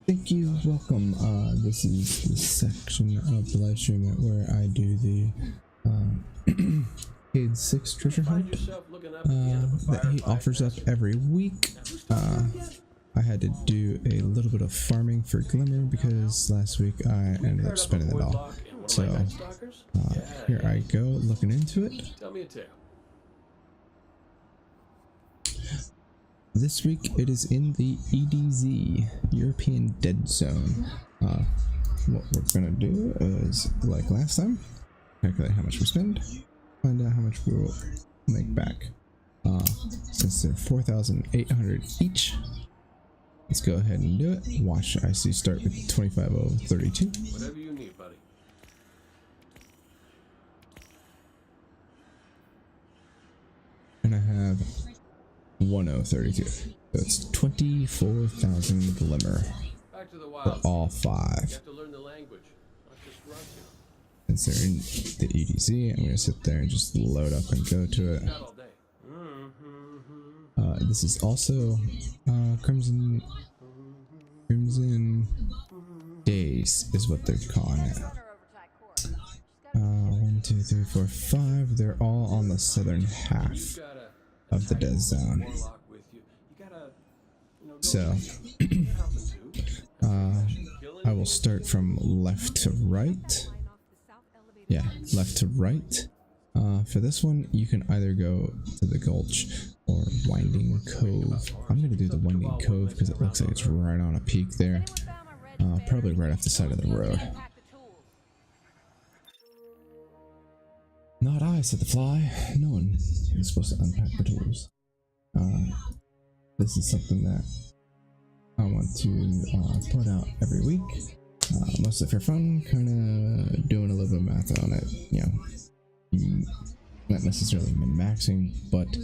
Thank you, welcome. This is the section of the live stream where I do the Cayde 6 treasure hunt that he offers up every week. I had to do a little bit of farming for Glimmer because last week I ended up spending it all. So here I go, looking into it. Tell me a tale. This week it is in the EDZ, European Dead Zone. What we're gonna do is, like last time, calculate how much we spend, find out how much we will make back. Since they're 4,800 each, let's go ahead and do it. Watch IC start with 25,032. Whatever you need, buddy. And I have 1032. So it's 24,000 Glimmer Back to the for wild. all 5. You have to learn the language, not just run to. Since they're in the EDZ, I'm gonna sit there and just load up and go to it. Not all day. This is also Crimson Days is what they're calling it. 1, 2, 3, 4, 5. They're all on the southern half of the dead zone. So I will start from left to right. Yeah, left to right. For this one, you can either go to the Gulch or Winding Cove. I'm gonna do the Winding Cove because it looks like it's right on a peak there. Probably right off the side of the road. Not I, said the fly. No one is supposed to unpack the tools. This is something that I want to put out every week. Mostly for fun, kind of doing a little bit of math on it. You know, not necessarily min-maxing, but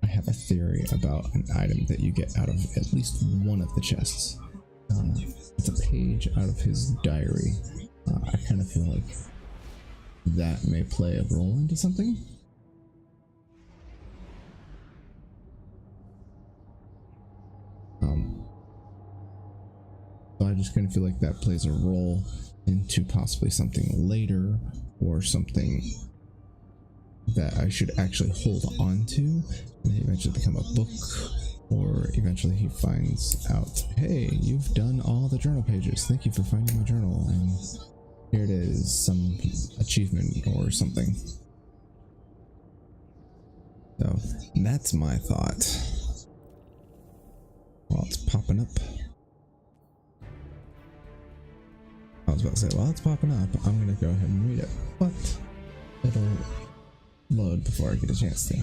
I have a theory about an item that you get out of at least one of the chests. It's a page out of his diary. I kind of feel like that may play a role into something. So I just kind of feel like that plays a role into possibly something later, or something that I should actually hold on to and eventually become a book, or eventually he finds out, hey, you've done all the journal pages, thank you for finding my journal, and here it is, some achievement or something. So that's my thought. While it's popping up, I was about to say, while it's popping up, I'm gonna go ahead and read it, but it'll load before I get a chance to.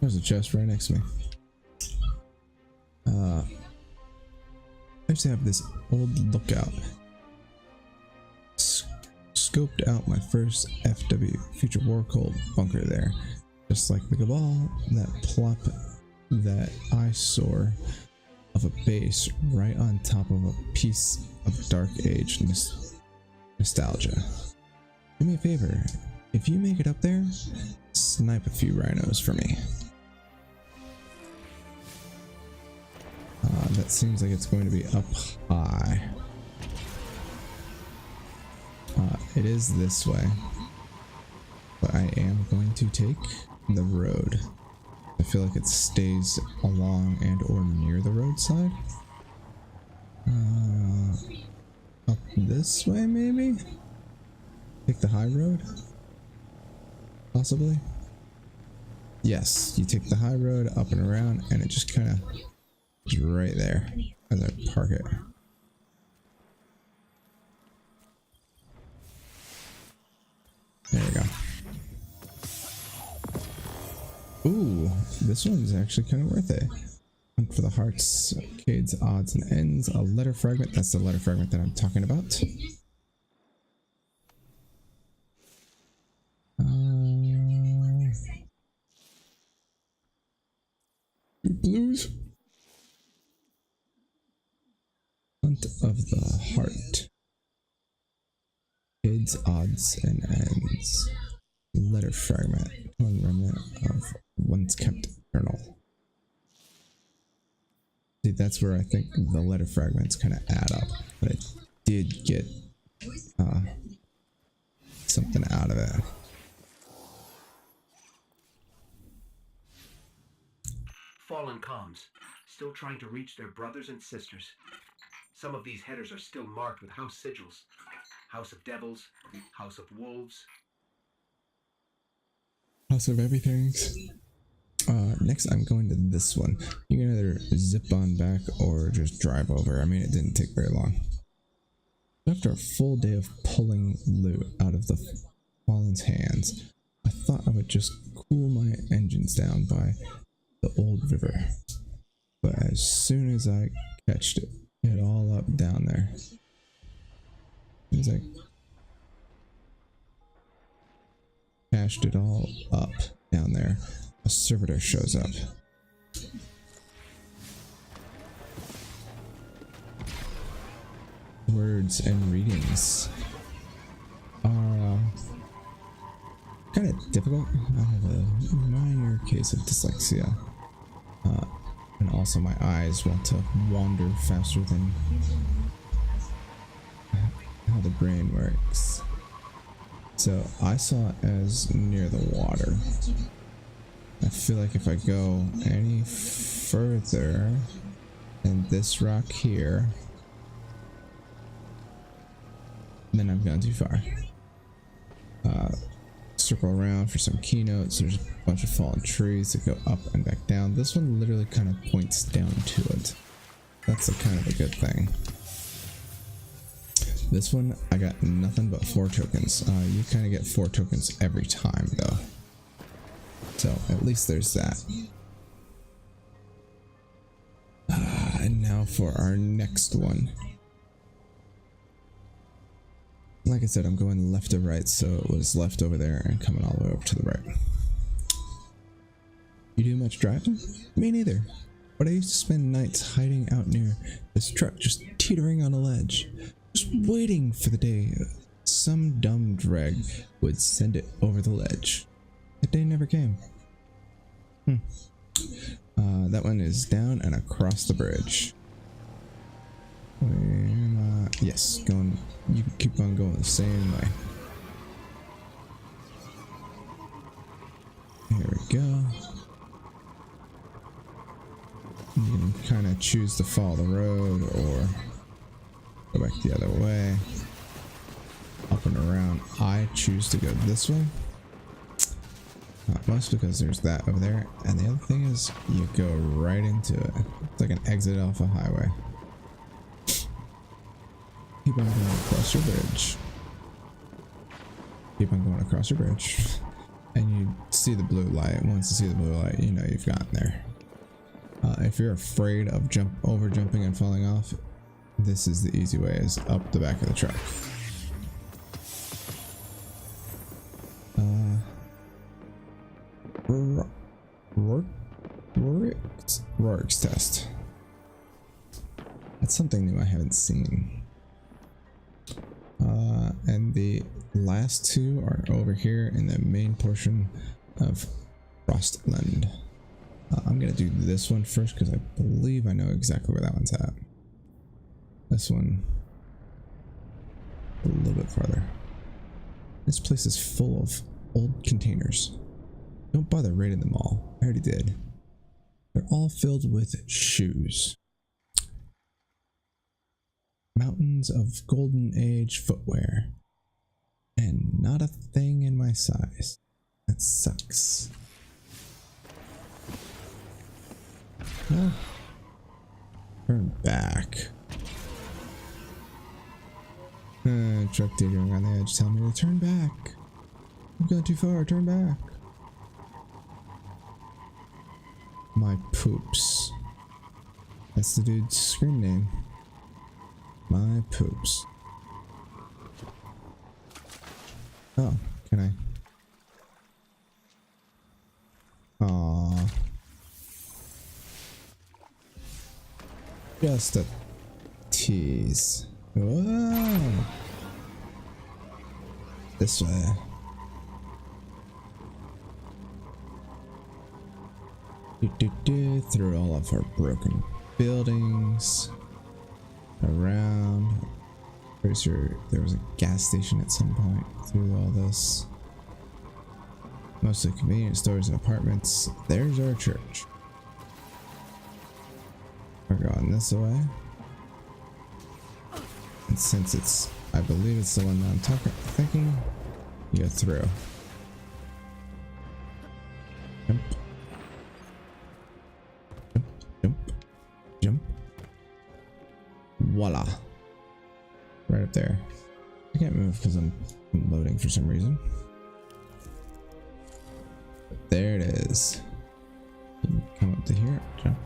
There's a chest right next to me. I used to have this old lookout. Scoped out my first FW Future War Cold bunker there. Just like the Cabal, that plop, that eyesore of a base right on top of a piece of Dark Age nostalgia. Do me a favor, if you make it up there, snipe a few rhinos for me. That seems like it's going to be up high. It is this way, but I am going to take the road. I feel like it stays along and or near the roadside. Up this way maybe? Take the high road? Possibly? Yes, you take the high road up and around, and it just kind of is right there as I park it. There we go. Ooh, this one's actually kind of worth it. Hunt for the hearts, Cayde's odds and ends, a letter fragment. That's the letter fragment that I'm talking about. Blues. Hunt of the heart. Cayde's odds and ends. Letter fragment. One remnant of once kept Journal. See, that's where I think the letter fragments kind of add up. But I did get something out of it. Fallen comms, still trying to reach their brothers and sisters. Some of these headers are still marked with house sigils. House of Devils, House of Wolves. House of Everythings. Next I'm going to this one. You can either zip on back or just drive over. I mean, it didn't take very long. After a full day of pulling loot out of the Fallen's hands, I thought I would just cool my engines down by the old river. But as soon as I catched it all up down there. As I cashed it all up down there, a servitor shows up. Words and readings are kind of difficult. I have a minor case of dyslexia, and also my eyes want to wander faster than how the brain works. So I saw it as near the water. I feel like if I go any further than this rock here, then I've gone too far. Circle around for some keynotes. There's a bunch of fallen trees that go up and back down. This one literally kind of points down to it. That's a kind of a good thing. This one, I got nothing but 4 tokens. You kind of get 4 tokens every time, though. So, at least there's that. And now for our next one. Like I said, I'm going left to right, so it was left over there and coming all the way over to the right. You do much driving? Me neither. But I used to spend nights hiding out near this truck, just teetering on a ledge. Just waiting for the day some dumb dreg would send it over the ledge. That day never came. That one is down and across the bridge. Yes, going. You can keep on going the same way. Here we go. You can kind of choose to follow the road or go back the other way. Up and around. I choose to go this way. Most because there's that over there. And the other thing is you go right into it. It's like an exit off a highway. Keep on going across your bridge. Keep on going across your bridge. And you see the blue light. Once you see the blue light, you know you've gotten there. If you're afraid of over jumping and falling off, this is the easy way, is up the back of the truck. Rourke's test. That's something new I haven't seen. And the last 2 are over here in the main portion of Frostland. I'm gonna do this one first because I believe I know exactly where that one's at. This one a little bit farther. This place is full of old containers. Don't bother raiding them all. I already did. They're all filled with shoes. Mountains of golden age footwear. And not a thing in my size. That sucks. Oh. Turn back. Truck teetering on the edge, tell me to turn back. I've gone too far, turn back. My poops. That's the dude's screen name. My poops. Oh, can I? Aww. Just a tease. Whoa. This way. Through all of our broken buildings. Around. Pretty sure there was a gas station at some point through all this. Mostly convenience stores and apartments. There's our church. We're going this way. And since it's, I believe it's the one that I'm thinking, you go through. Jump. Jump, jump, jump. Voila. Right up there. I can't move because I'm loading for some reason. But there it is. You can come up to here, jump.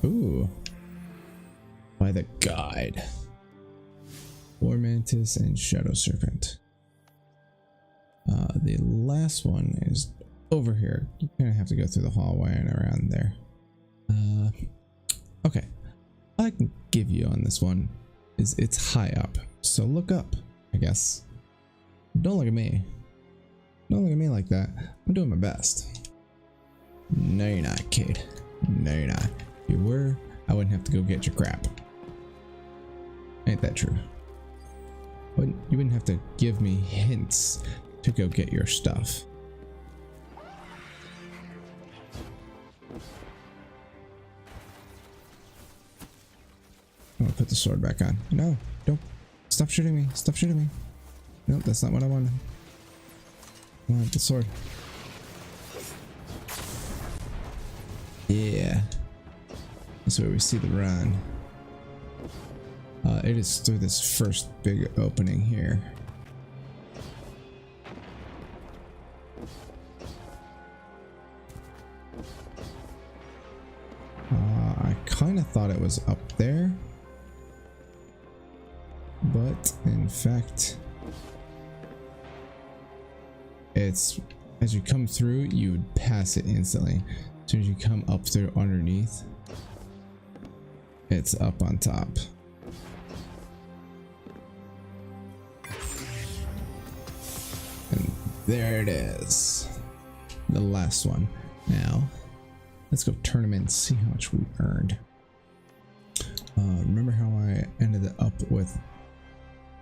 Ooh. By the guide. War Mantis and Shadow Serpent. The last one is over here. You kind of have to go through the hallway and around there. Okay. All I can give you on this one is it's high up. So look up, I guess. Don't look at me. Don't look at me like that. I'm doing my best. No, you're not, Cayde. No, you're not. If you were, I wouldn't have to go get your crap. Ain't that true? You wouldn't have to give me hints to go get your stuff. I'm gonna put the sword back on. No, don't. Stop shooting me. Stop shooting me. Nope, that's not what I wanted. I want the sword. Yeah. That's where we see the run. It is through this first big opening here. I kind of thought it was up there, but in fact, it's as you come through, you would pass it instantly. As soon as you come up through underneath, it's up on top. And there it is. The last one. Now, let's go turn them in and see how much we earned. Remember how I ended up with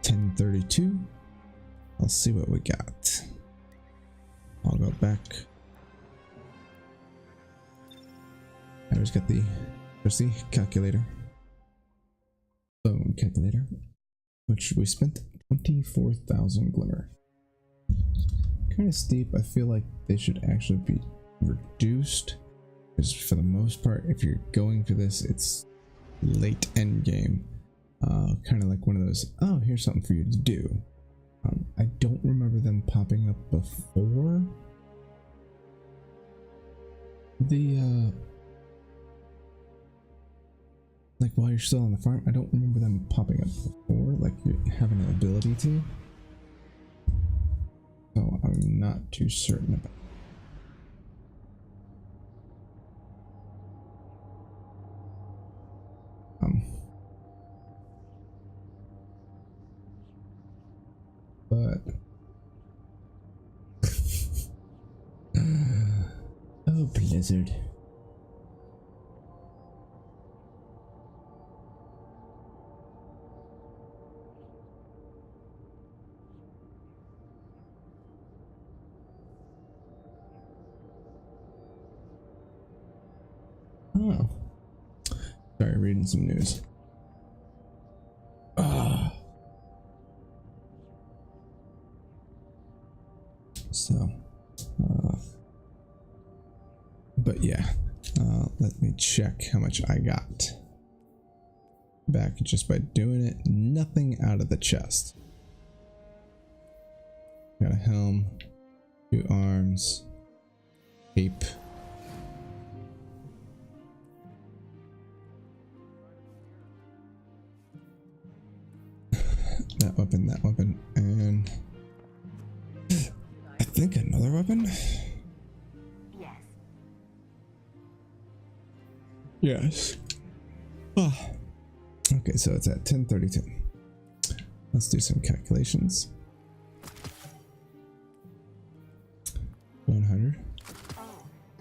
1032? I'll see what we got. I'll go back. I just got the calculator. Phone calculator. Which we spent 24,000 glimmer. Kind of steep. I feel like they should actually be reduced. Because for the most part, if you're going for this, it's late end game. Kind of like one of those, oh, here's something for you to do. I don't remember them popping up before the like while you're still on the farm. I don't remember them popping up before, like you having an ability to. So I'm not too certain about. But oh, Blizzard. Oh, sorry, reading some news. So, but yeah, let me check how much I got back just by doing it. Nothing out of the chest. Got a helm, 2 arms, cape. That weapon, and I think another weapon? Yes. Oh, Okay, so it's at 10:32. Let's do some calculations. 100. Oh,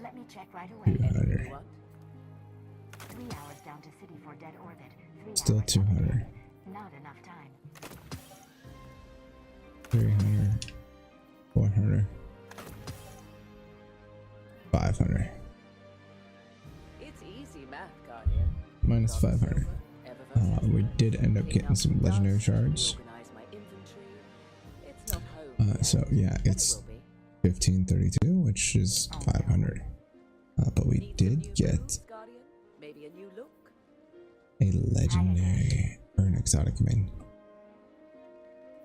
let me check right away. 200. 3 hours down to city for dead orbit. 3 Still hours 200. Not enough time. 300. 400. 500. It's easy math, Guardian. Minus 500. We did end up getting some legendary shards. So yeah, it's 1532, which is 500. But we did get Maybe a new look. a legendary or an exotic main.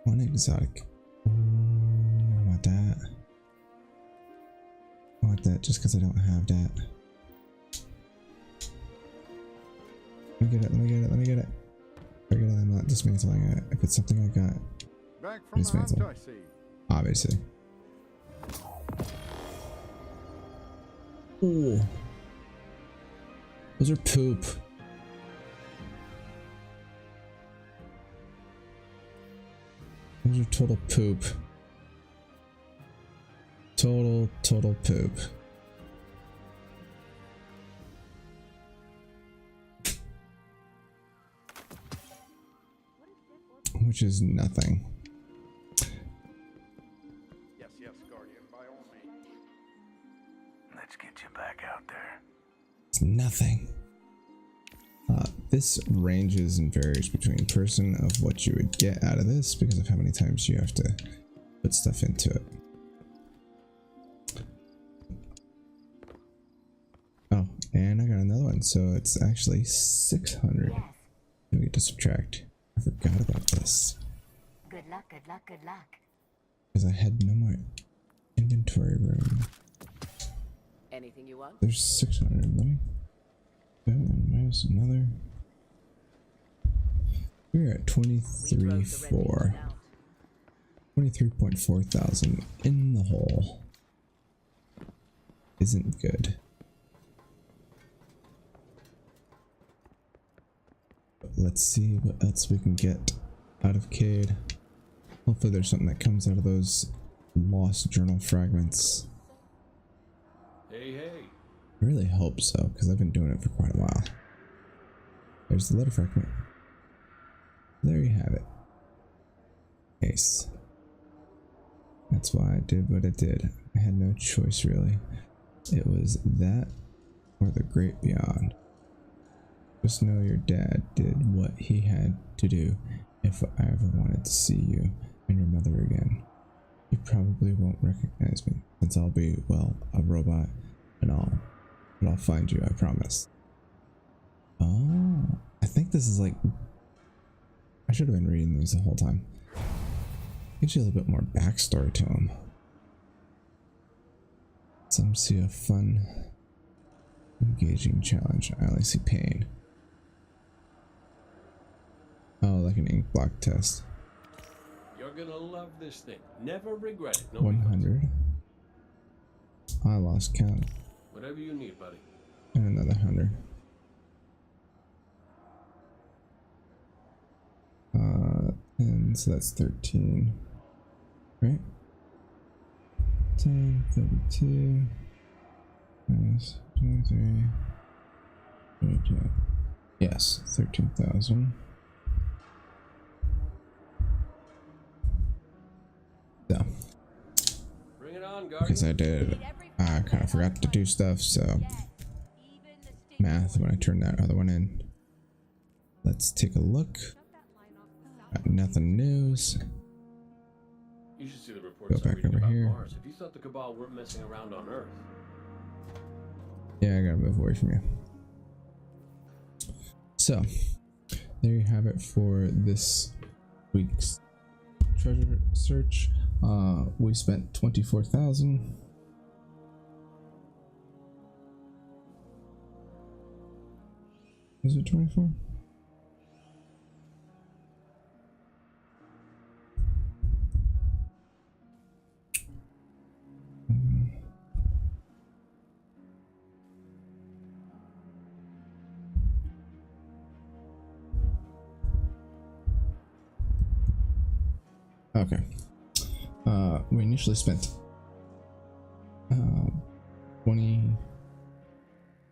One exotic. Ooh, I want that. I want that just because I don't have that. Let me get it, let me get it, let me get it. If I get it, I'm not dismantling it. If it's something I got, Back from the dismantle. hunt, I see. Obviously. Ooh. Those are poop. Those are total poop. Total poop. Which is nothing. Yes, yes, Guardian, by all means. Let's get you back out there. It's nothing. This ranges and varies between person of what you would get out of this because of how many times you have to put stuff into it. Oh, and I got another one, so it's actually 600. Yes. We get to subtract. I forgot about this Good luck, good luck, good luck. because I had no more inventory room. Anything you want? There's 600. Let me go and minus another. We're at 23.4. 23.4 thousand in the hole. Isn't good. But let's see what else we can get out of Cayde. Hopefully there's something that comes out of those lost journal fragments. Hey, hey. I really hope so, because I've been doing it for quite a while. There's the letter fragment. There you have it. Ace. That's why I did what I did. I had no choice really. It was that or the great beyond. Just know your dad did what he had to do if I ever wanted to see you and your mother again. You probably won't recognize me since I'll be, well, a robot and all. But I'll find you, I promise. Oh, I think this is like... I should have been reading these the whole time. Gives you a little bit more backstory to him. Some see a fun, engaging challenge. I only see pain. Oh, like an ink block test. You're gonna love this thing. Never regret it. No 100. I lost count. regrets. Whatever you need, buddy. And another 100. And so that's 13. Right? 10, 32. Minus 23. 22. Yes, 13,000. So, Bring it on, because Guardian. I kind of forgot to do stuff, so math when I turn that other one in. Let's take a look. Got nothing news. You should see the reports Go I'm back reading over about here. Mars. If you thought the Cabal weren't messing around on Earth. Yeah, I gotta move away from you. So, there you have it for this week's treasure search. We spent 24,000. Is it 24? Okay. We initially spent 20,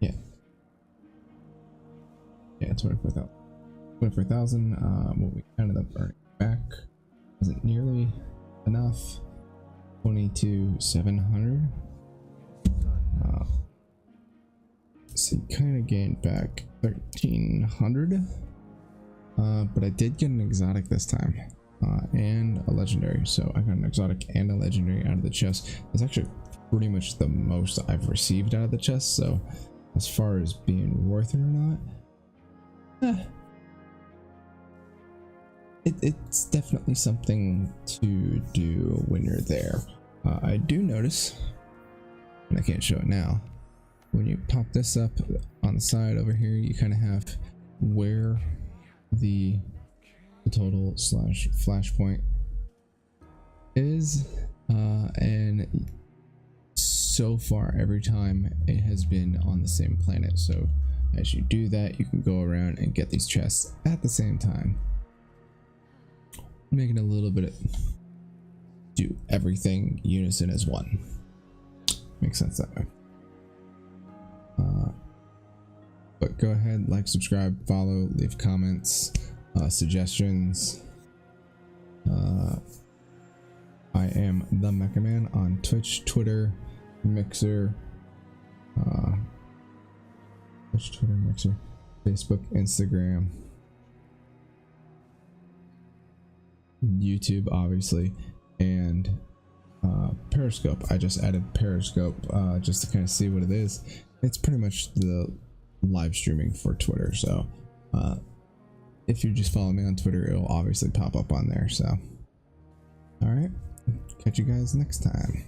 yeah, 24,000. What we ended up earning back wasn't nearly enough. 22,700. So you kind of gained back 1,300. But I did get an exotic this time, and a legendary. So I got an exotic and a legendary out of the chest. It's actually pretty much the most I've received out of the chest. So as far as being worth it or not, it's definitely something to do when you're there. I do notice, and I can't show it now, when you pop this up on the side over here, you kind of have where the total / flashpoint is, and so far every time it has been on the same planet. So as you do that, you can go around and get these chests at the same time, making a little bit of do everything unison as one. Makes sense that way. But go ahead, like, subscribe, follow, leave comments, suggestions. I am TheMekkaMan on Twitch, Twitter, Mixer, Facebook, Instagram, YouTube, obviously, and Periscope. I just added Periscope just to kind of see what it is. It's pretty much the live streaming for Twitter. So if you just follow me on Twitter, it'll obviously pop up on there. So all right, catch you guys next time.